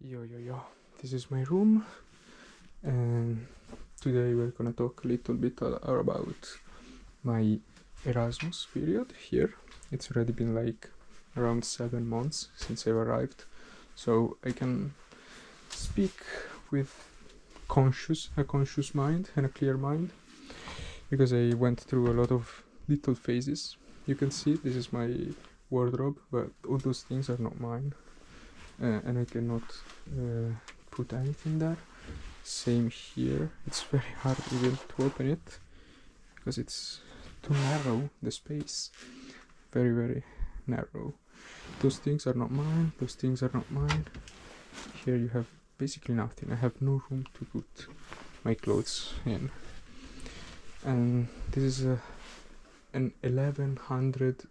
Yo, this is my room, and today we're gonna talk a little bit about my Erasmus period here. It's already been like around 7 months since I've arrived, so I can speak with a conscious mind and a clear mind, because I went through a lot of little phases. You can see this is my wardrobe, but all those things are not mine. And I cannot put anything there. Same here, it's very hard even to open it because it's too narrow, the space, very narrow. Those things are not mine, those things are not mine. Here you have basically nothing. I have no room to put my clothes in, and this is an 1100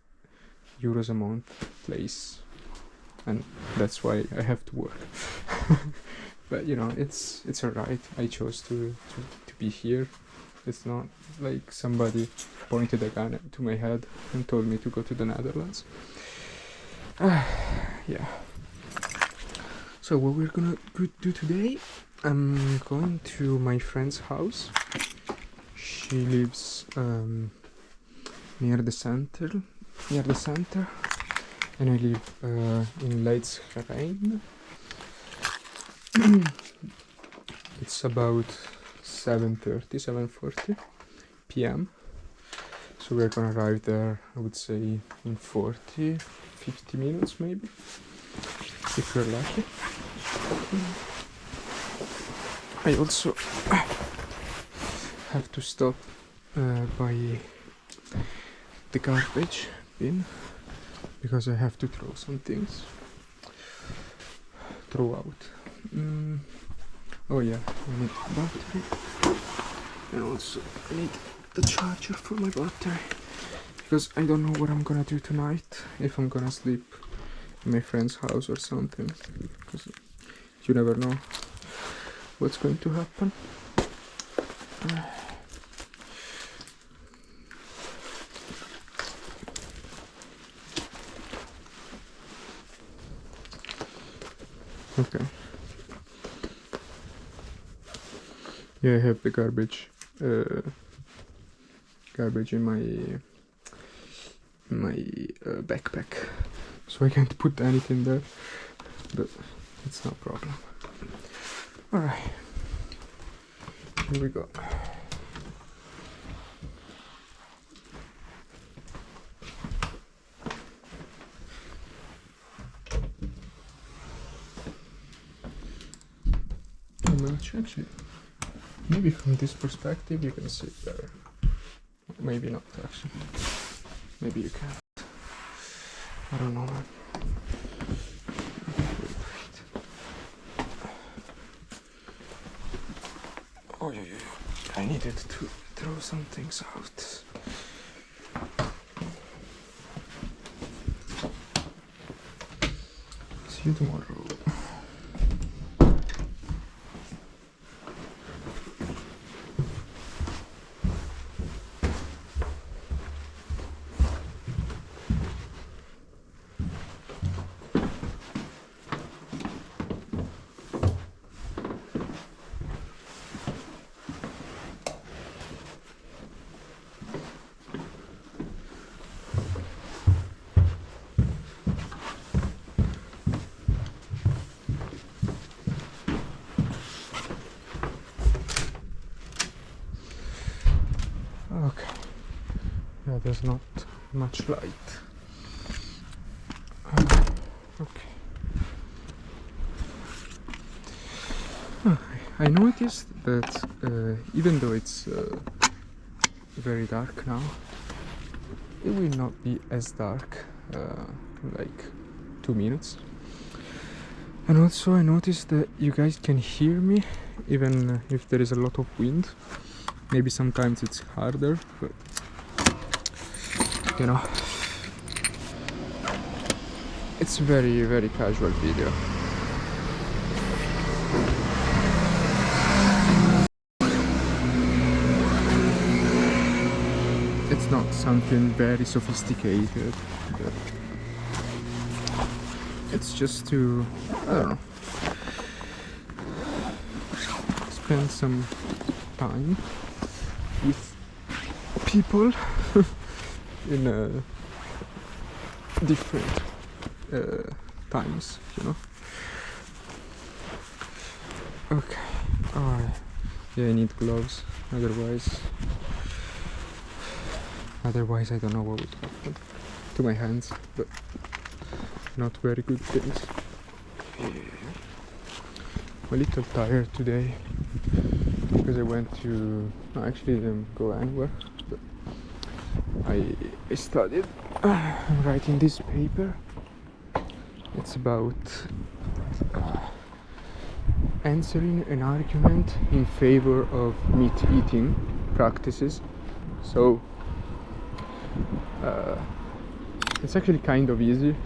euros a month place, and that's why I have to work. But you know, it's alright. I chose to be here. It's not like somebody pointed a gun to my head and told me to go to the Netherlands. Yeah. So what we're gonna do today, I'm going to my friend's house. She lives near the center, and I live in Leidsgerijn. It's about 7:40 p.m. So we're gonna arrive there, I would say, in 50 minutes maybe, if we're lucky. I also have to stop by the garbage bin, because I have to throw some things. Throw out. Oh yeah, I need battery, and also I need the charger for my battery, because I don't know what I'm gonna do tonight, if I'm gonna sleep in my friend's house or something, because you never know what's going to happen. Okay. Yeah, I have the garbage in my backpack, so I can't put anything there, but it's no problem. All right, here we go. Actually, maybe from this perspective you can see it better. Maybe not, actually. Maybe you can't. I don't know, man. Oh yeah. I needed to throw some things out. See you tomorrow. Okay. Yeah, there's not much light. Okay. I noticed that even though it's very dark now, it will not be as dark in like 2 minutes. And also I noticed that you guys can hear me even if there is a lot of wind. Maybe sometimes it's harder, but you know, it's a very casual video. It's not something very sophisticated, but it's just to, I don't know, spend some time with people in different times, you know. Okay. Oh, yeah, I need gloves. Otherwise I don't know what would happen to my hands, but not very good things. Yeah. I'm a little tired today because I went to... No, actually I didn't go anywhere, but I studied. I'm writing this paper. It's about answering an argument in favor of meat eating practices. So it's actually kind of easy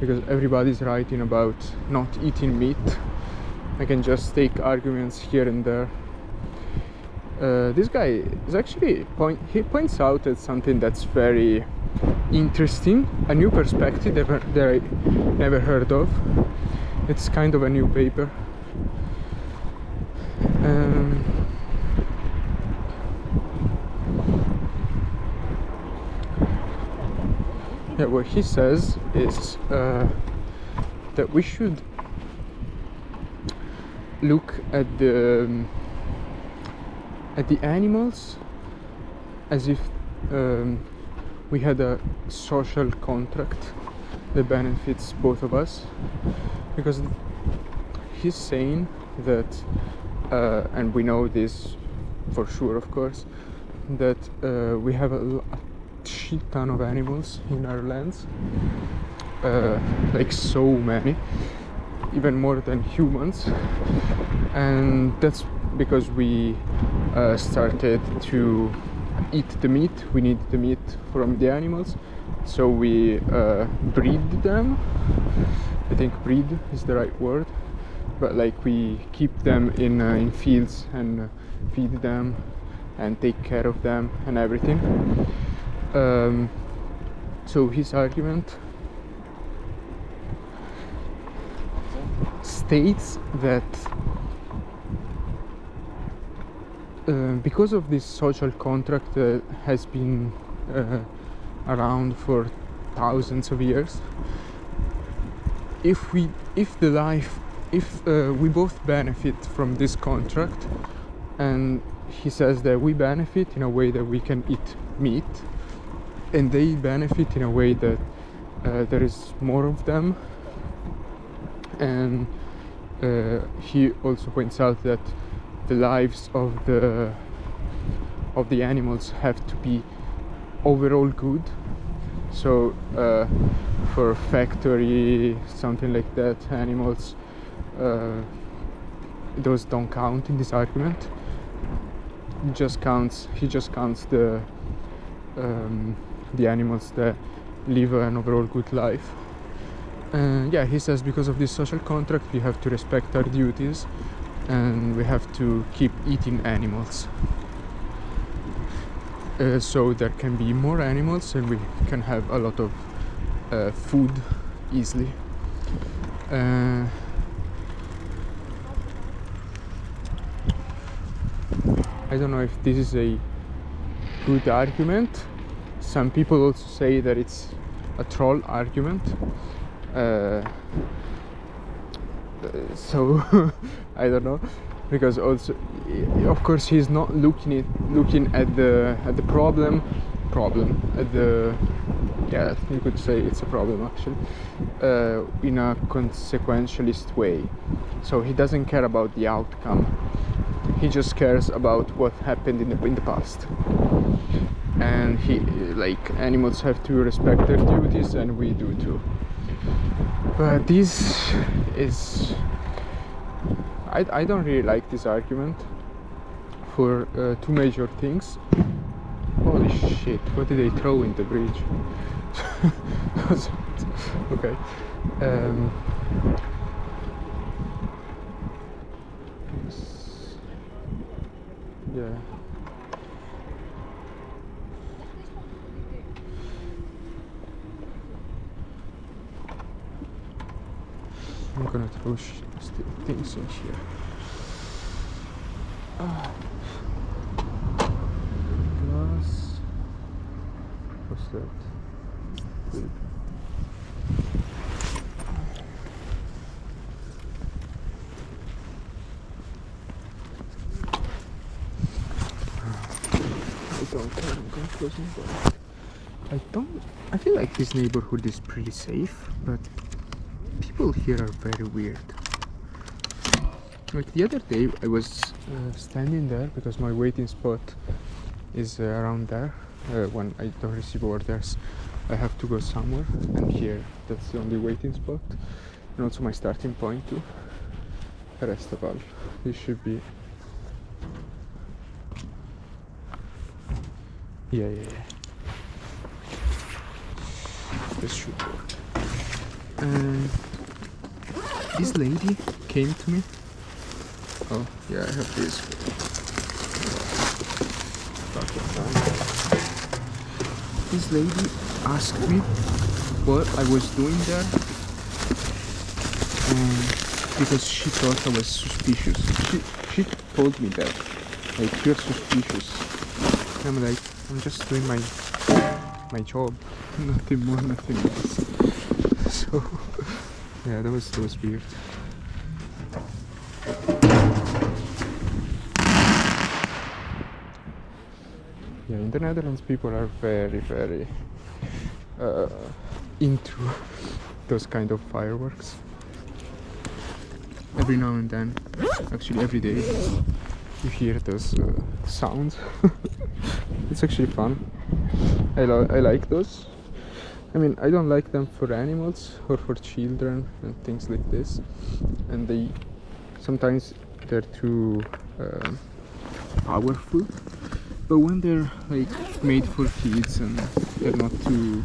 because everybody's writing about not eating meat. I can just take arguments here and there. This guy is actually he points out at something that's very interesting, a new perspective that I never heard of. It's kind of a new paper. Yeah, what he says is that we should look at the animals as if we had a social contract that benefits both of us, because he's saying that and we know this for sure, of course, that we have a shit ton of animals in our lands, like so many, even more than humans, and that's because we started to eat the meat. We need the meat from the animals, so we breed them. I think breed is the right word, but like we keep them in fields and feed them and take care of them and everything. So his argument states that because of this social contract that has been around for thousands of years, if we both benefit from this contract, and he says that we benefit in a way that we can eat meat, and they benefit in a way that there is more of them, and he also points out that the lives of the animals have to be overall good. So for factory, something like that, animals, those don't count in this argument. He just counts the animals that live an overall good life. Yeah, he says because of this social contract we have to respect our duties and we have to keep eating animals, so there can be more animals and we can have a lot of food easily. I don't know if this is a good argument. Some people also say that it's a troll argument. So I don't know, because also, of course, he's not looking at the problem at the, yeah, you could say it's a problem actually, in a consequentialist way. So he doesn't care about the outcome. He just cares about what happened in the past. And he, like, animals have to respect their duties, and we do too. But this is, I don't really like this argument for two major things. Holy shit, what did they throw in the bridge? Okay. Yeah. I'm gonna throw things in here. Glass. What's that? Wait. I feel like this neighborhood is pretty safe, but people here are very weird. Like the other day I was standing there because my waiting spot is around there. When I don't receive orders I have to go somewhere, and here that's the only waiting spot, and also my starting point too. The rest of all, this should be yeah. This should work. And this lady came to me. Oh yeah, I have this. This lady asked me what I was doing there, because she thought I was suspicious. She told me that, like, you're suspicious. And I'm like, I'm just doing my job, nothing more, nothing less. So yeah, that was weird. Yeah, in the Netherlands people are very into those kind of fireworks. Every now and then, actually every day, you hear those sounds. It's actually fun. I like those. I mean, I don't like them for animals or for children and things like this, and sometimes they're too powerful. But when they're like made for kids and they're not too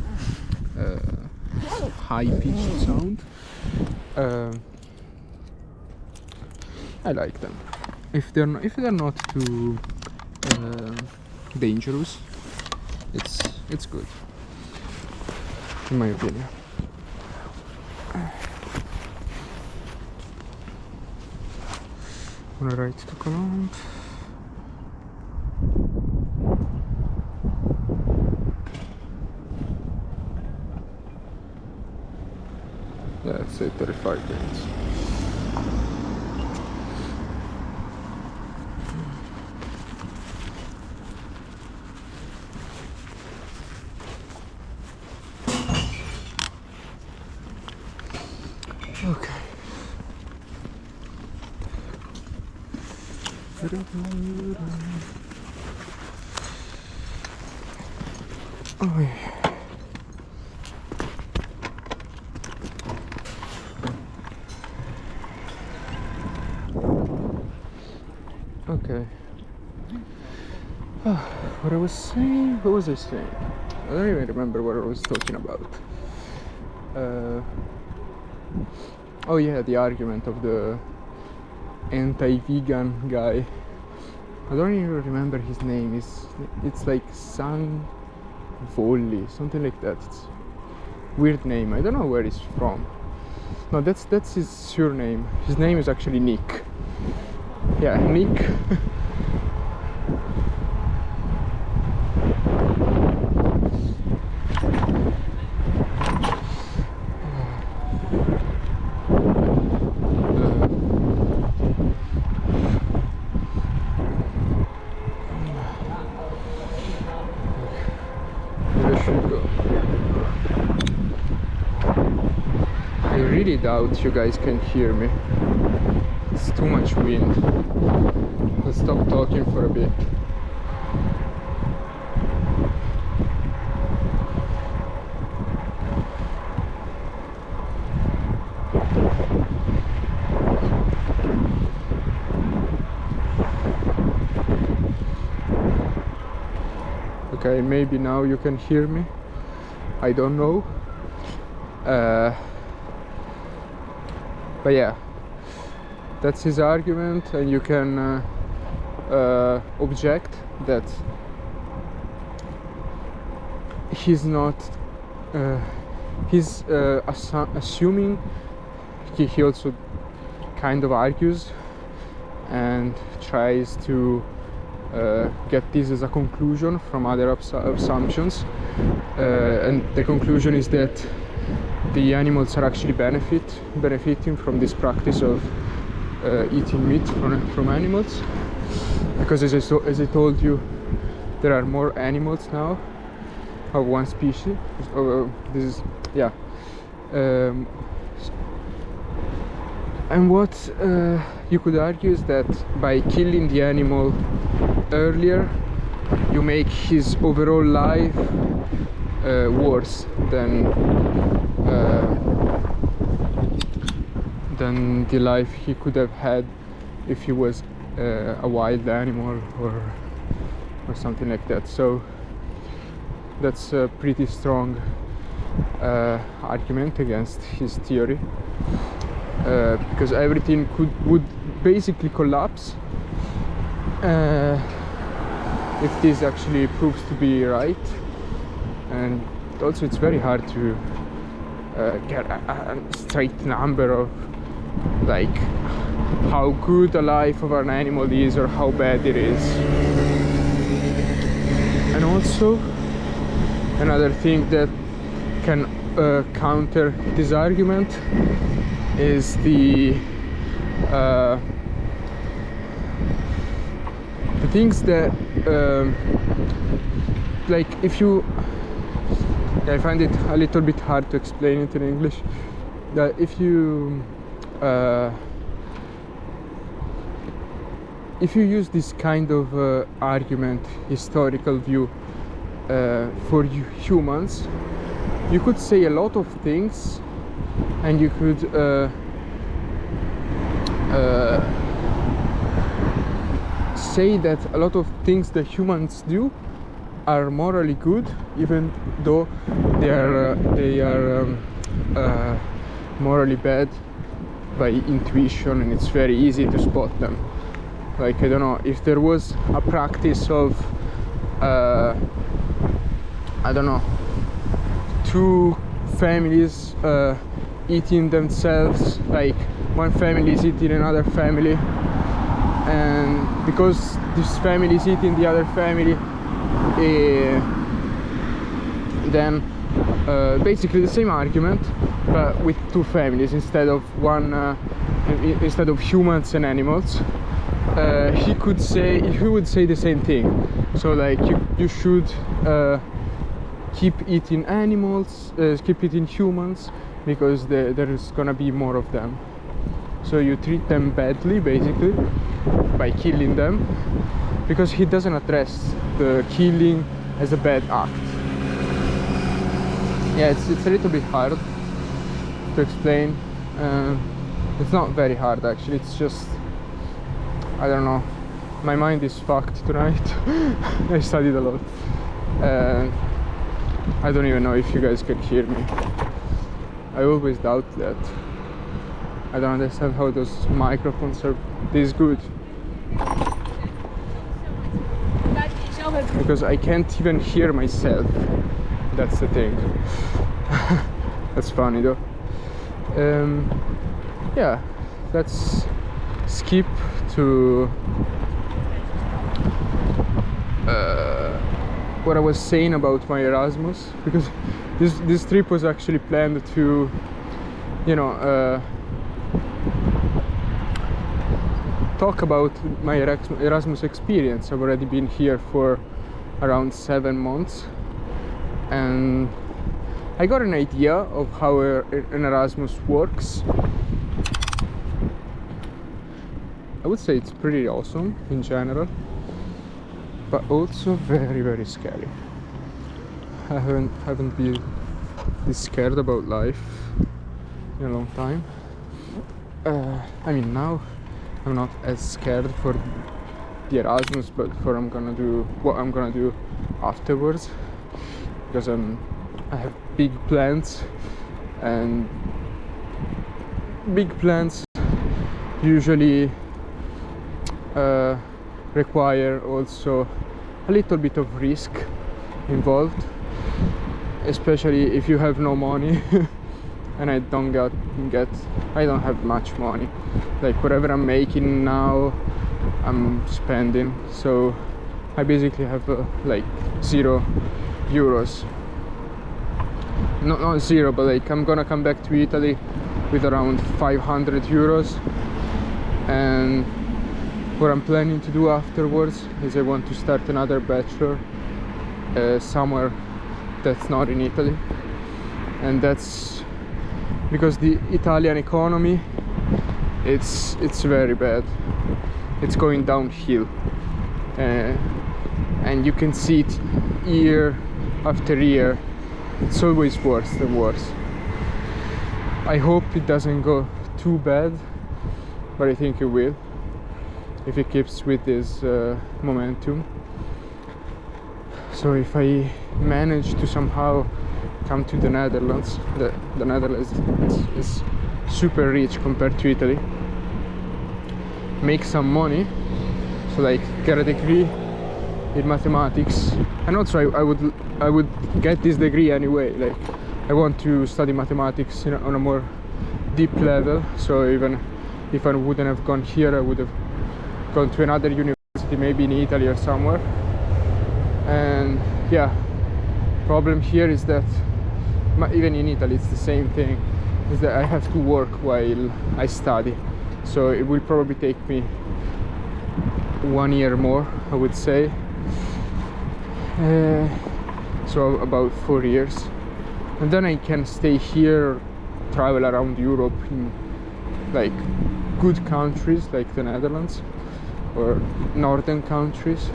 high-pitched sound, I like them. If they're not too dangerous, it's good, in my opinion. I'm gonna write to Colombe. Yeah, let's say 35 minutes. Okay. Oh yeah. Okay. What I was saying? What was I saying? I don't even remember what I was talking about. Oh yeah, the argument of the anti-vegan guy. I don't even remember his name. It's like Sang Volli, something like that. It's weird name. I don't know where he's from. No, that's his surname. His name is actually Nick. Yeah, Nick. I really doubt you guys can hear me. It's too much wind. I'll stop talking for a bit. Okay, maybe now you can hear me. I don't know. But yeah, that's his argument, and you can object that he's not he's assuming. He also kind of argues and tries to get this as a conclusion from other assumptions, and the conclusion is that the animals are actually benefiting from this practice of eating meat from animals, because as I told you, there are more animals now of one species. This is, yeah. And what you could argue is that by killing the animal earlier, you make his overall life worse than the life he could have had if he was a wild animal or something like that. So that's a pretty strong argument against his theory, because everything would basically collapse if this actually proves to be right. And also it's very hard to get a straight number of like how good a life of an animal is or how bad it is. And also another thing that can counter this argument is the things that like if you, I find it a little bit hard to explain it in English, that if you use this kind of argument, historical view, for humans, you could say a lot of things, and you could say that a lot of things that humans do are morally good, even though they are morally bad by intuition, and it's very easy to spot them. Like, I don't know, if there was a practice of I don't know, two families eating themselves, like one family is eating another family, and because this family is eating the other family, then basically the same argument, but with two families instead of one, instead of humans and animals, he would say the same thing. So like you should keep eating animals, keep eating humans, because there's gonna be more of them. So you treat them badly basically by killing them, because he doesn't address the killing as a bad act. Yeah, it's a little bit hard to explain. It's not very hard actually, it's just, I don't know, my mind is fucked tonight. I studied a lot. I don't even know if you guys can hear me. I always doubt that. I don't understand how those microphones are this good, because I can't even hear myself. That's the thing. That's funny though. Yeah, let's skip to what I was saying about my Erasmus, because this trip was actually planned to, you know, talk about my Erasmus experience. I've already been here for around 7 months, and I got an idea of how an Erasmus works. I would say it's pretty awesome in general, but also very, very scary. I haven't been this scared about life in a long time. I mean, now I'm not as scared for the Erasmus, but for what I'm gonna do afterwards, because I have big plans, and big plans usually require also a little bit of risk involved, especially if you have no money. and I don't I don't have much money. Like whatever I'm making now, I'm spending. So I basically have like €0. Not zero, but like I'm gonna come back to Italy with around €500. And what I'm planning to do afterwards is I want to start another bachelor somewhere that's not in Italy. And that's because the Italian economy, it's very bad. It's going downhill, and you can see it year after year. It's always worse than worse. I hope it doesn't go too bad, but I think it will if it keeps with this momentum. So if I manage to somehow come to the Netherlands, the Netherlands is super rich compared to Italy, make some money, so like get a degree in mathematics, and also I would get this degree anyway. Like I want to study mathematics on a more deep level, so even if I wouldn't have gone here, I would have gone to another university, maybe in Italy or somewhere. And yeah, problem here is that even in Italy it's the same thing, is that I have to work while I study, so it will probably take me 1 year more, I would say, so about 4 years, and then I can stay here, travel around Europe in like good countries like the Netherlands or northern countries,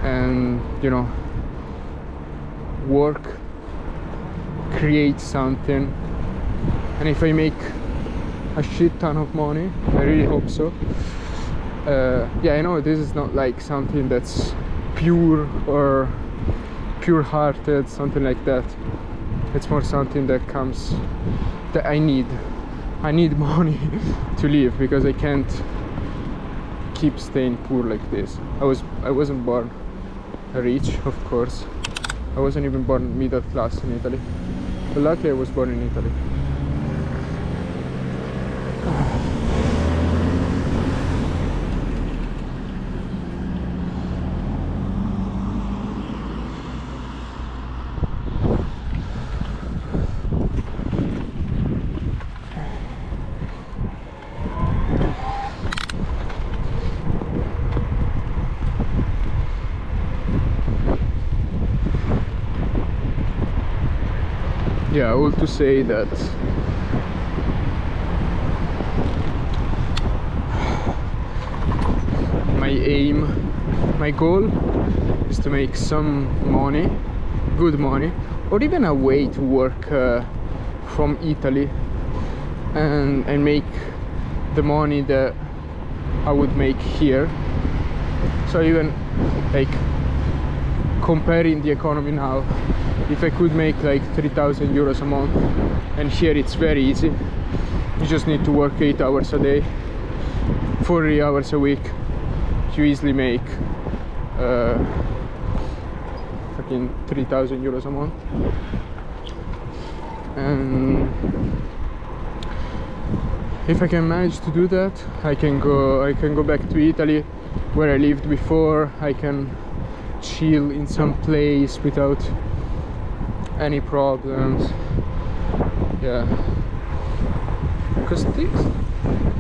and you know, work, create something. And if I make a shit ton of money, I really hope so. Yeah, I know this is not like something that's pure or pure-hearted, something like that. It's more something that comes that I need money to live, because I can't keep staying poor like this. I wasn't born rich, of course. I wasn't even born middle class in Italy, but luckily I was born in Italy. Yeah, all to say that my goal is to make some money, good money, or even a way to work from Italy and make the money that I would make here. So even like comparing the economy now, if I could make like €3,000 a month, and here it's very easy, you just need to work 8 hours a day, 40 hours a week, you easily make fucking €3,000 a month. And if I can manage to do that, I can go back to Italy where I lived before. I can chill in some place without any problems. Yeah, because things,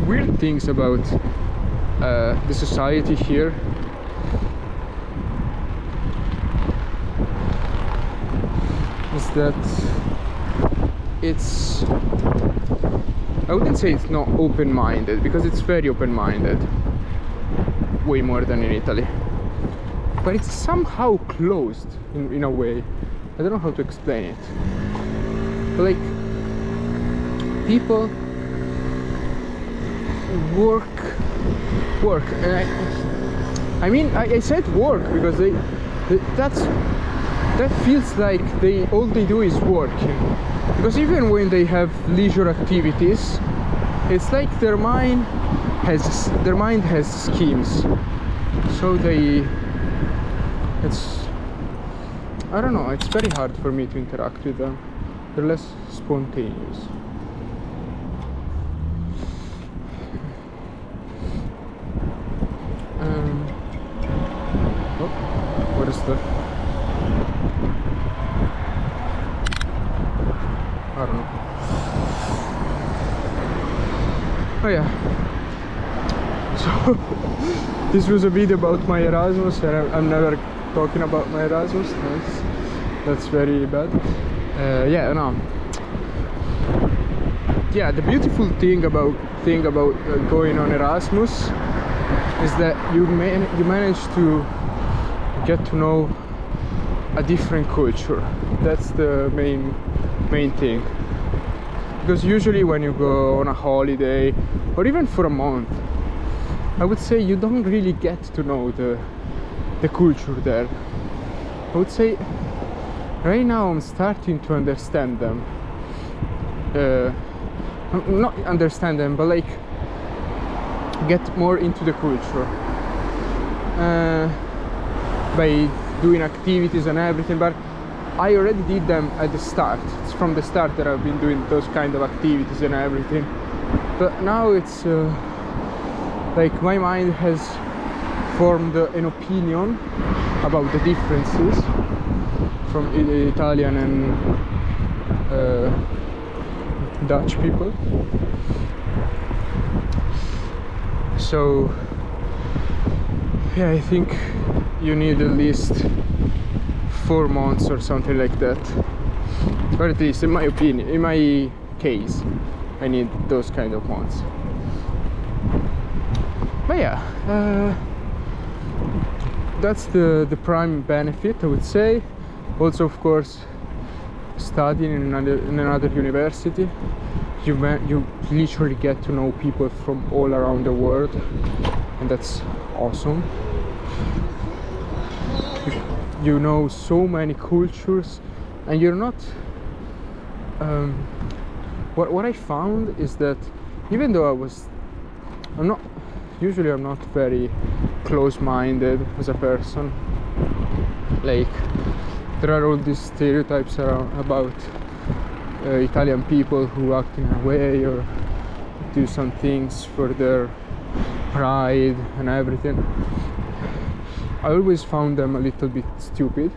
weird things about the society here is that it's, I wouldn't say it's not open-minded, because it's very open-minded, way more than in Italy, but it's somehow closed in a way. I don't know how to explain it, but like people work, and I mean I said work because that feels like all they do is working, because even when they have leisure activities, it's like their mind has schemes, so I don't know, it's very hard for me to interact with them. they're less spontaneous. What is that? I don't know. Oh yeah. So this was a video about my Erasmus, and I'm never talking about my Erasmus. That's very bad. Yeah, no. Yeah, the beautiful thing about going on Erasmus is that you manage to get to know a different culture. That's the main thing. Because usually when you go on a holiday or even for a month, I would say you don't really get to know the culture there. I would say right now I'm starting to understand them. Not understand them, but like get more into the culture by doing activities and everything. But I already did them at the start. It's from the start that I've been doing those kind of activities and everything. But now it's like my mind has formed an opinion about the differences from Italian and Dutch people. So yeah, I think you need at least 4 months or something like that, or at least in my opinion, in my case, I need those kind of months. But yeah, that's the prime benefit, I would say. Also, of course, studying in another university, you literally get to know people from all around the world, and that's awesome. You know so many cultures, and you're not what I found is that even though I'm not very close-minded as a person. Like, there are all these stereotypes about Italian people who act in a way or do some things for their pride and everything. I always found them a little bit stupid,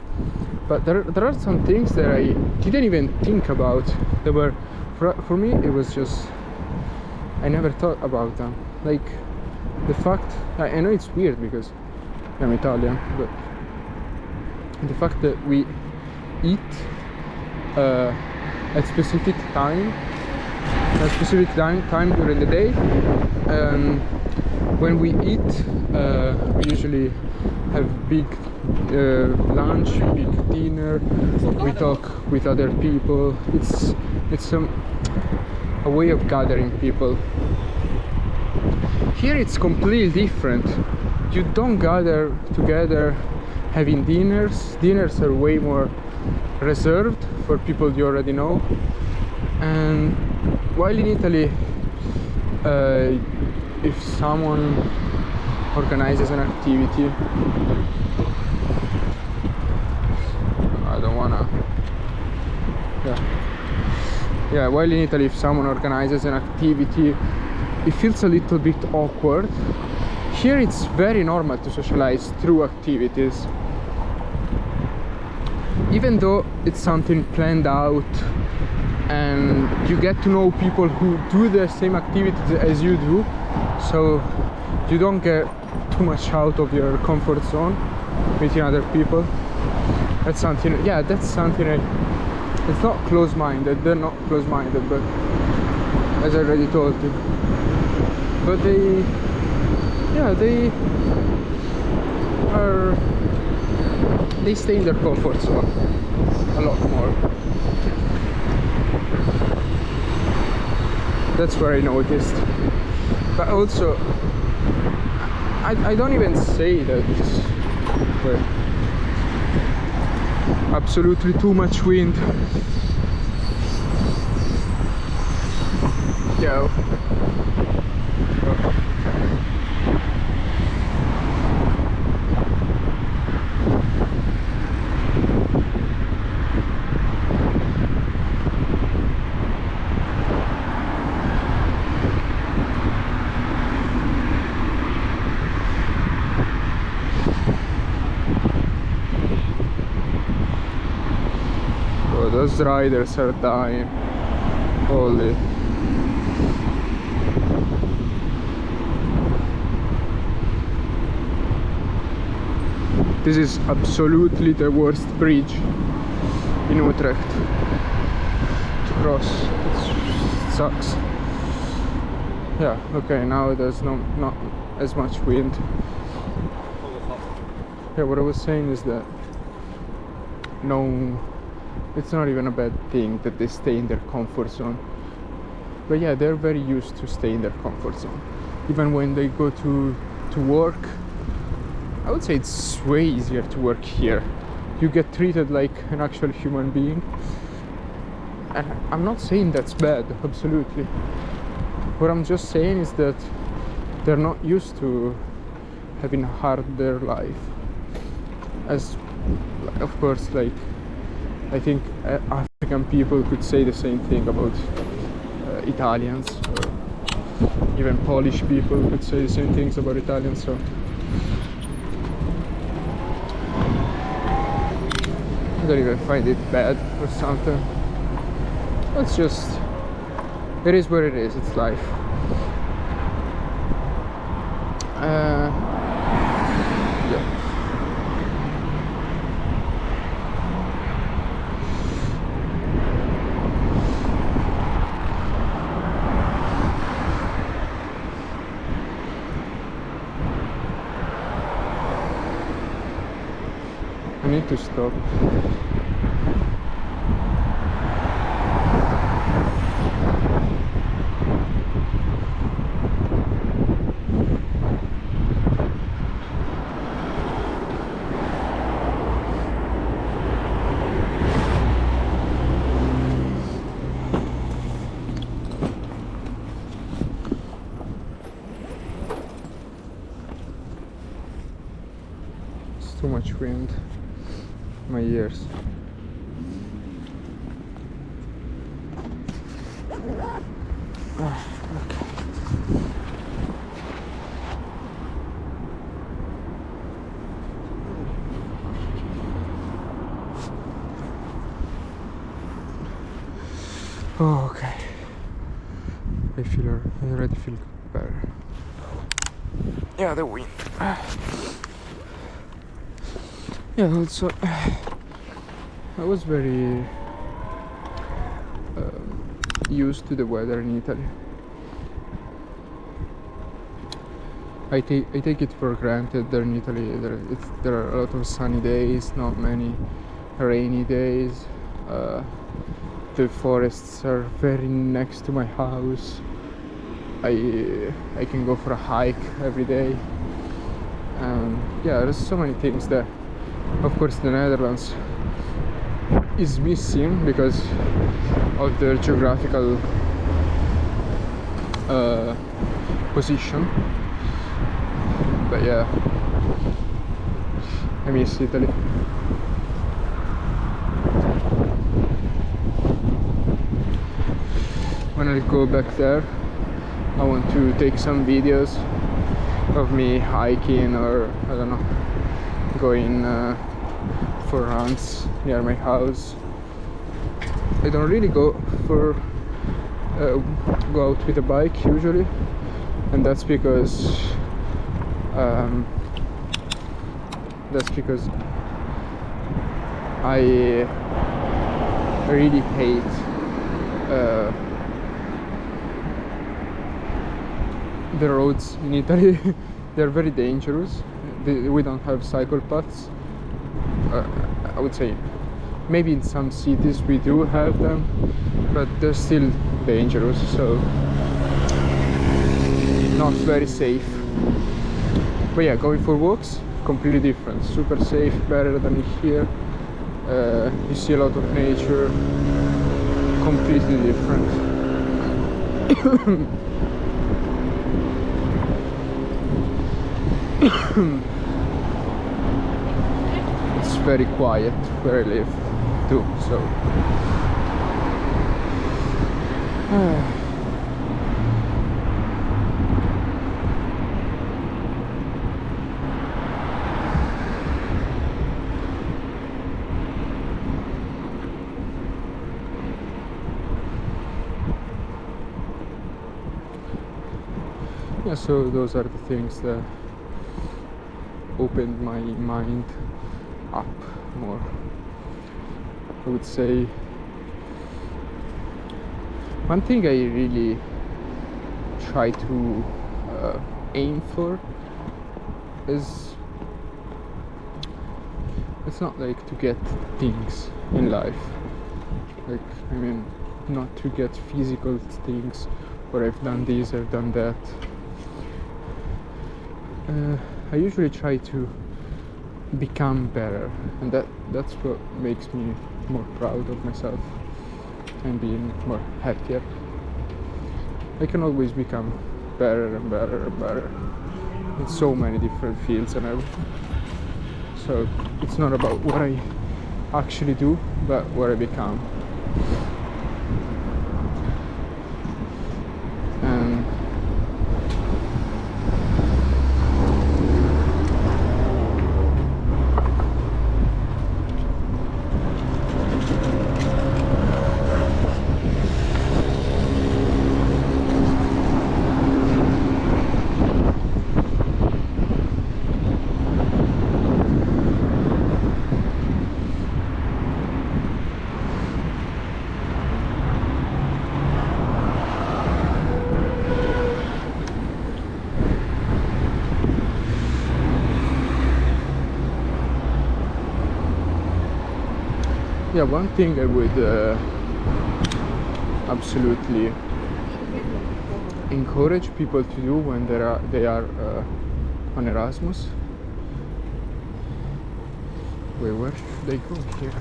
but there are some things that I didn't even think about. They were, for me, it was just, I never thought about them. Like, the fact, I know it's weird because I'm Italian, but the fact that we eat at specific time during the day. When we eat, we usually have big lunch, big dinner. We talk with other people. It's a way of gathering people. Here it's completely different. You don't gather together having dinners. Dinners are way more reserved for people you already know. And while in Italy, if someone organizes an activity, I don't wanna, yeah, while in Italy, if someone organizes an activity, it feels a little bit awkward. Here it's very normal to socialize through activities, even though it's something planned out and you get to know people who do the same activities as you do, so you don't get too much out of your comfort zone meeting other people. That's something, yeah, that's something it's not close-minded, they're not close-minded, but as I already told you, but they stay in their comfort zone a lot more. That's where I noticed. But also, I don't even say that it's absolutely too much wind. Yeah. those riders are dying. Holy. This is absolutely the worst bridge in Utrecht to cross. It sucks. Yeah, okay, now there's not as much wind. Yeah, what I was saying is that no, it's not even a bad thing that they stay in their comfort zone. But yeah, they're very used to stay in their comfort zone. Even when they go to work, I would say it's way easier to work here. You get treated like an actual human being. And I'm not saying that's bad, absolutely. What I'm just saying is that they're not used to having a harder life. As, of course, like, I think African people could say the same thing about Italians, or even Polish people could say the same things about Italians, so I don't even find it bad or something. It's just, it is what it is, it's life. Yeah. I need to stop. It's too much wind. My ears. Oh, okay. I already feel better. Yeah, the wind. Yeah, also I was very used to the weather in Italy. I take it for granted there in Italy. There are a lot of sunny days, not many rainy days. The forests are very next to my house. I can go for a hike every day. Yeah, there's so many things that, of course, the Netherlands is missing because of their geographical position. But yeah, I miss Italy. When I go back there, I want to take some videos of me hiking, or I don't know, going for runs near my house. I don't really go out with a bike usually, and that's because I really hate the roads in Italy. They're very dangerous. We don't have cycle paths. I would say maybe in some cities we do have them, but they're still dangerous, so not very safe. But yeah, going for walks, completely different, super safe, better than here. You see a lot of nature, completely different. It's very quiet where I live too, so yeah, so those are the things that opened my mind up more. I would say one thing I really try to aim for is, it's not like to get things in life, like, I mean, not to get physical things, or I've done this, I've done that. I usually try to become better, and that's what makes me more proud of myself and being more happier. I can always become better and better and better in so many different fields and everything. So it's not about what I actually do, but what I become. And yeah, one thing I would absolutely encourage people to do when they are on Erasmus. Wait, where should they go here?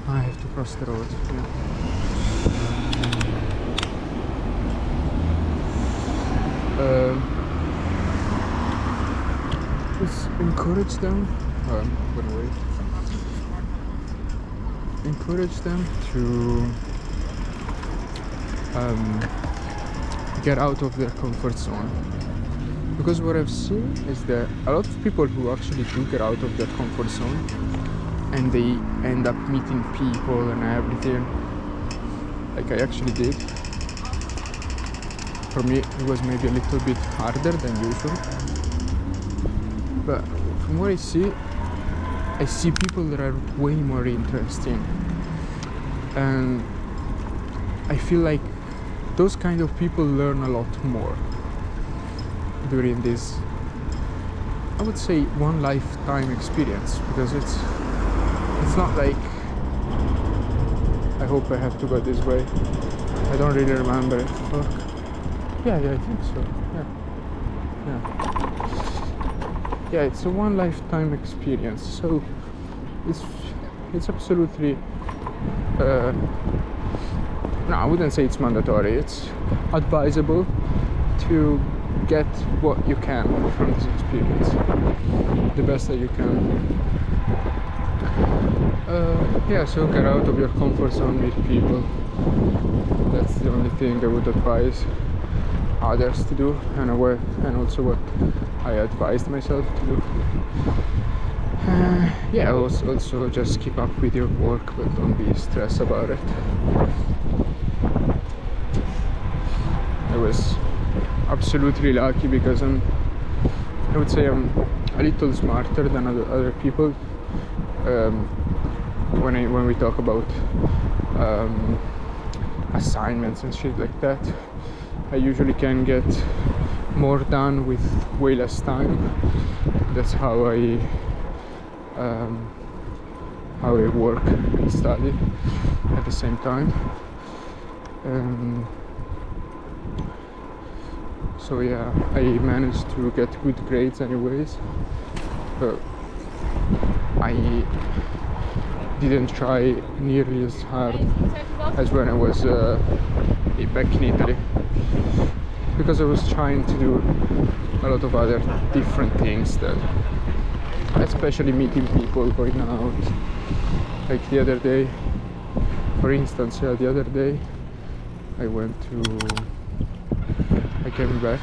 I have to cross the road. Just encourage them. I'm gonna wait. Encourage them to get out of their comfort zone, because what I've seen is that a lot of people who actually do get out of their comfort zone and they end up meeting people and everything, like I actually did. For me it was maybe a little bit harder than usual, but from what I see people that are way more interesting, and I feel like those kind of people learn a lot more during this, I would say, one lifetime experience, because it's not like, I hope I have to go this way, I don't really remember it. Fuck. Yeah, I think so. Yeah, it's a one lifetime experience, so it's absolutely no, I wouldn't say it's mandatory, it's advisable to get what you can from this experience, the best that you can. Yeah, so get out of your comfort zone, meet people. That's the only thing I would advise others to do, and also what I advised myself to do. Yeah, also just keep up with your work, but don't be stressed about it. I was absolutely lucky because I would say I'm a little smarter than other people when we talk about assignments and shit like that. I usually can get more done with way less time. That's how I work and study at the same time. So yeah, I managed to get good grades anyways, but I didn't try nearly as hard as when I was back in Italy, because I was trying to do a lot of other different things, that especially meeting people, going out. Like the other day, for instance, the other day I came back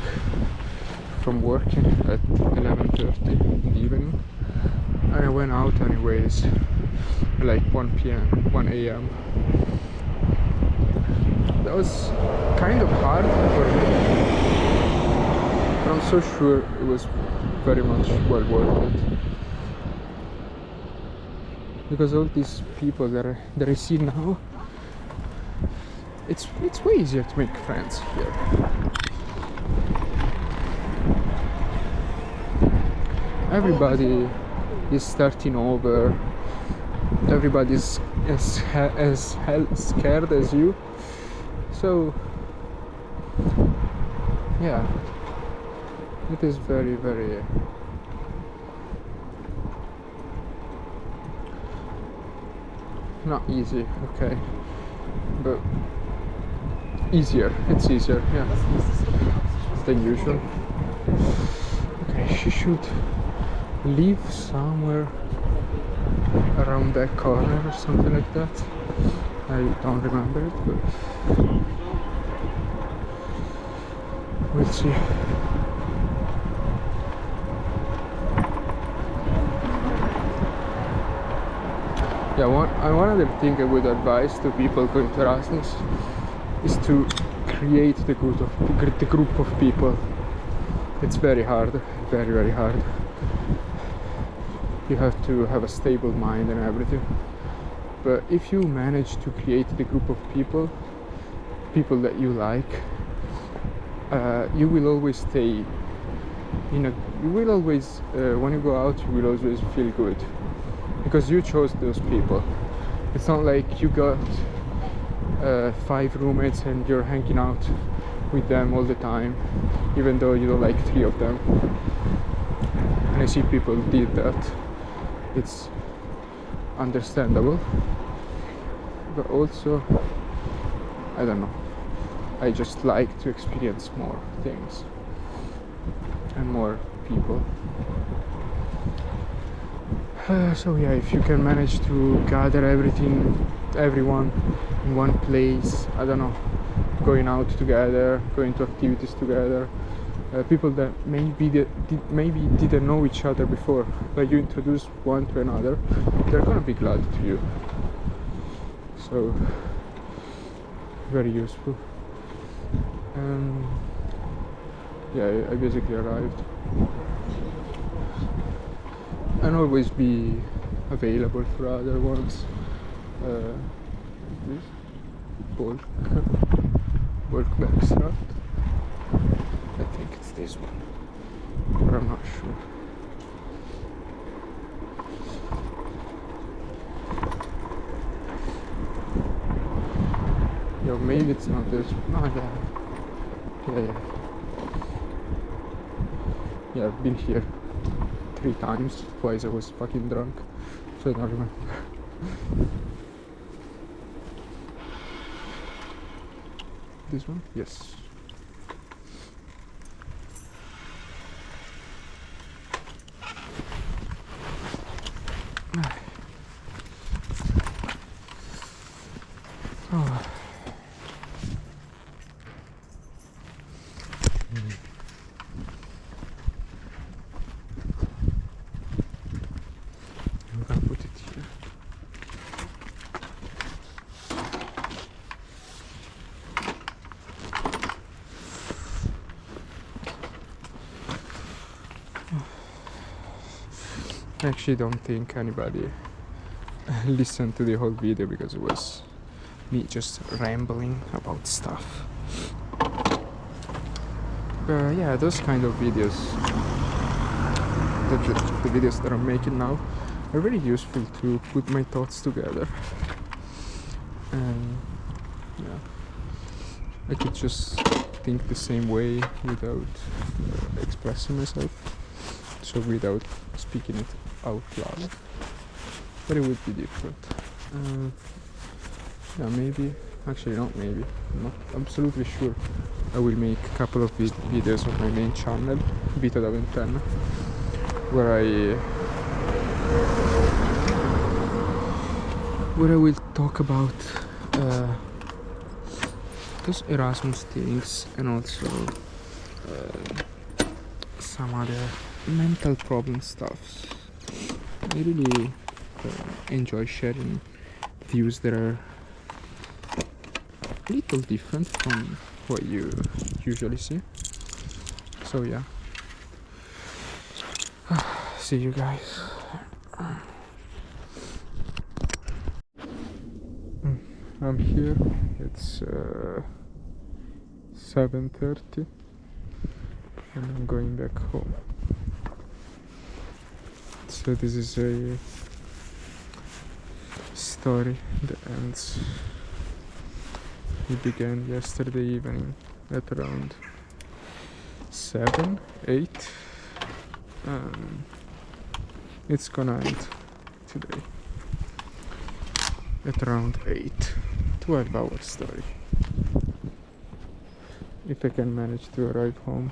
from working at 11:30 in the evening, and I went out anyways like 1 a.m. That was kind of hard for me, I'm so sure it was very much well worth it. Because all these people that I see now, it's way easier to make friends here. Everybody is starting over. Everybody's as hell scared as you. So yeah, it is very, very not easy, okay, but easier. It's easier, yeah, than usual. Okay, she should live somewhere around that corner or something like that. I don't remember it, but we'll see. Yeah, one other thing I would advise to people going to Erasmus is to create the group of people. It's very hard, very, very hard. You have to have a stable mind and everything. But if you manage to create the group of people that you like, you will always stay you will always, when you go out, you will always feel good. Because you chose those people. It's not like you got 5 roommates and you're hanging out with them all the time, even though you don't like 3 of them. And I see people did that. It's understandable, but also, I don't know, I just like to experience more things and more people. So yeah, if you can manage to gather everyone in one place, I don't know, going out together, going to activities together, people that maybe didn't know each other before, but you introduce one to another, they're gonna be glad to you. So very useful. Yeah, I basically arrived. And always be available for other ones. This bulk backstrap. I think it's this one, but I'm not sure. Yo, maybe it's not this one. No, yeah, I've been here 3 times. Twice I was fucking drunk, so I don't remember. This one? Yes. Oh. I'm gonna put it here. I actually don't think anybody listened to the whole video because it was me just rambling about stuff. But yeah, those kind of videos, the videos that I'm making now, are very useful to put my thoughts together. And yeah, I could just think the same way without expressing myself, so without speaking it out loud, but it would be different. Yeah, maybe, actually not maybe, I'm not absolutely sure, I will make a couple of videos on my main channel, Vita da Ventenne, where I will talk about those Erasmus things, and also some other mental problem stuff. I really enjoy sharing views that are a little different from what you usually see. So yeah, see you guys. I'm here. It's 7:30 and I'm going back home. So this is a story that ends. It began yesterday evening at around 7, 8. It's gonna end today at around 8. 12-hour story. If I can manage to arrive home.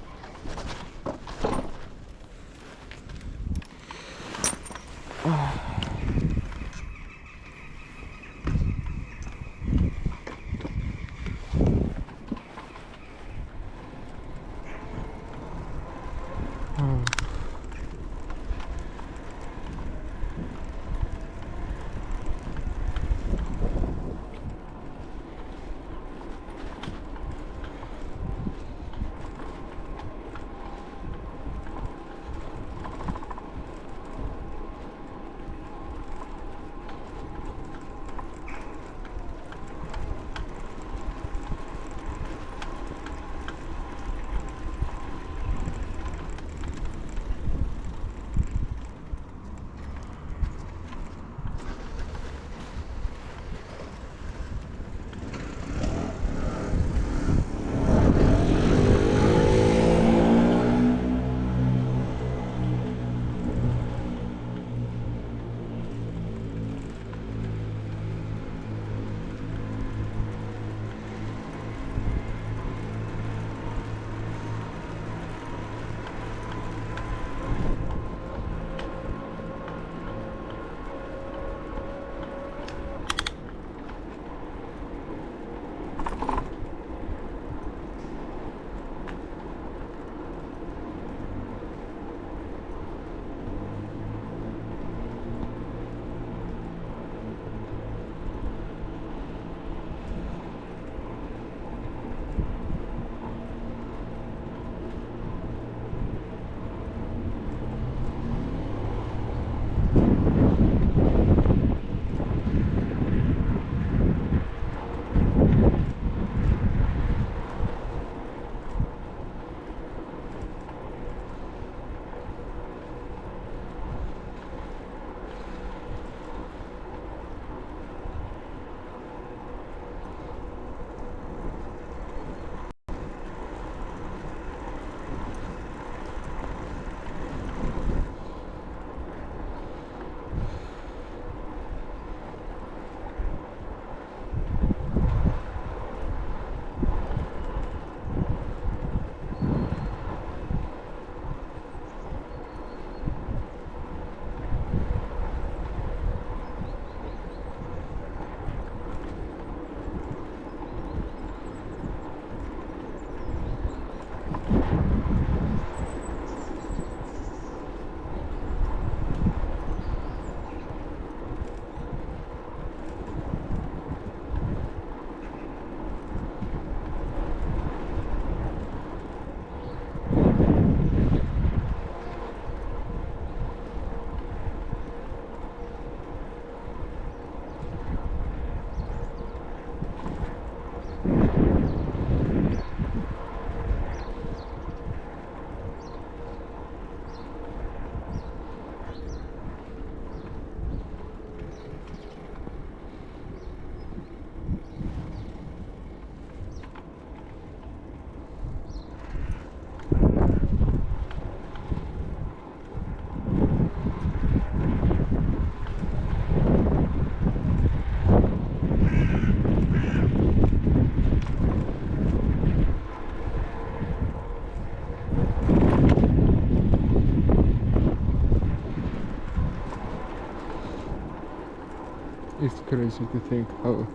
It's crazy to think how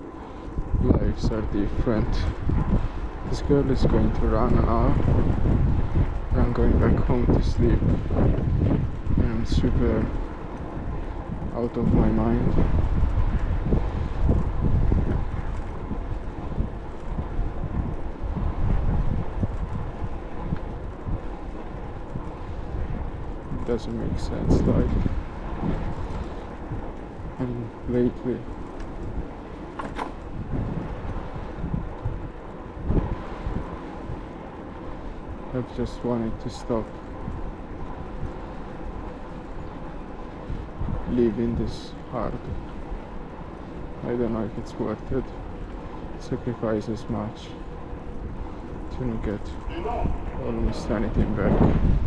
lives are different. This girl is going to run now. I'm going back home to sleep. And I'm super out of my mind. doesn't make sense. Like, and lately I've just wanted to stop living this hard. I don't know if it's worth it. Sacrifice as much to not get almost anything back.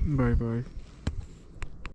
Bye bye.